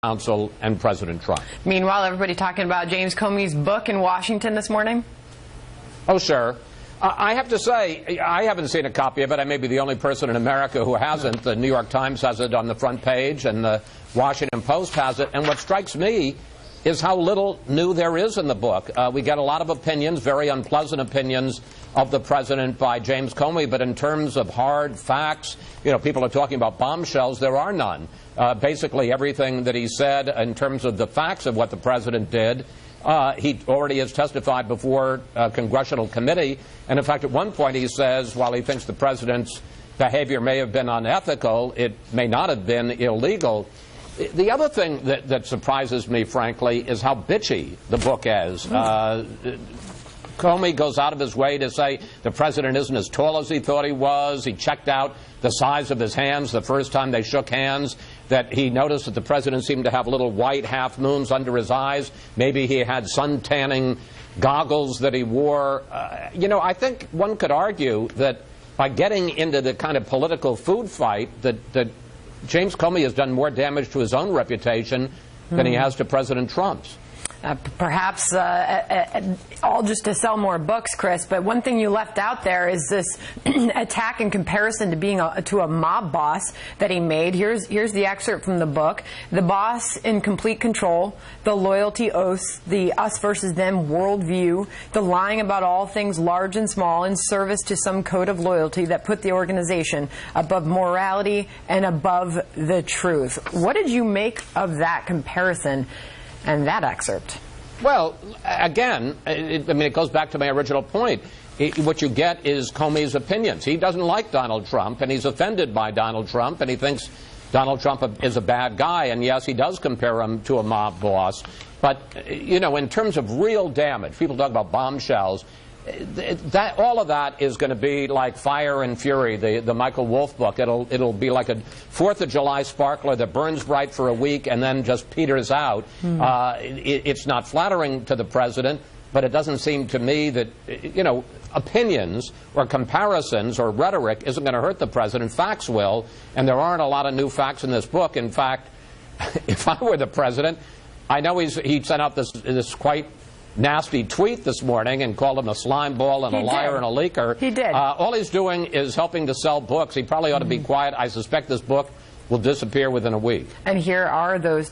Counsel and President Trump. Meanwhile, everybody talking about James Comey's book in Washington this morning? Oh, sure. I have to say, I haven't seen a copy of it. I may be the only person in America who hasn't. The New York Times has it on the front page, and the Washington Post has it. And what strikes me is how little new there is in the book. We get a lot of opinions, very unpleasant opinions of the president by James Comey, but in terms of hard facts, you know, people are talking about bombshells. There are none. Basically, everything that he said in terms of the facts of what the president did, he already has testified before a congressional committee. And in fact, at one point he says, while he thinks the president's behavior may have been unethical, it may not have been illegal. The other thing that surprises me, frankly, is how bitchy the book is. Comey goes out of his way to say the president isn't as tall as he thought he was. He checked out the size of his hands the first time they shook hands, that he noticed that the president seemed to have little white half moons under his eyes. Maybe he had sun-tanning goggles that he wore. You know, I think one could argue that by getting into the kind of political food fight that James Comey has done more damage to his own reputation than he has to President Trump's. Perhaps all just to sell more books, Chris, but one thing you left out there is this attack in comparison to being to a mob boss that he made. Here's the excerpt from the book. The boss in complete control, the loyalty oaths, the us versus them worldview, the lying about all things large and small in service to some code of loyalty that put the organization above morality and above the truth. What did you make of that comparison and that excerpt? Well, again, it goes back to my original point. What you get is Comey's opinions. He doesn't like Donald Trump, and he's offended by Donald Trump, and he thinks Donald Trump is a bad guy. And yes, he does compare him to a mob boss. But, you know, in terms of real damage, people talk about bombshells. All of that is going to be like Fire and Fury, the Michael Wolff book. It'll be like a 4th of July sparkler that burns bright for a week and then just peters out. It's not flattering to the president, but it doesn't seem to me that, you know, opinions or comparisons or rhetoric isn't going to hurt the president. Facts will, and there aren't a lot of new facts in this book. In fact, if I were the president, I know he sent out this quite nasty tweet this morning and called him a slime ball and a liar and a leaker. He did. All he's doing is helping to sell books. He probably ought to be quiet. I suspect this book will disappear within a week. And here are those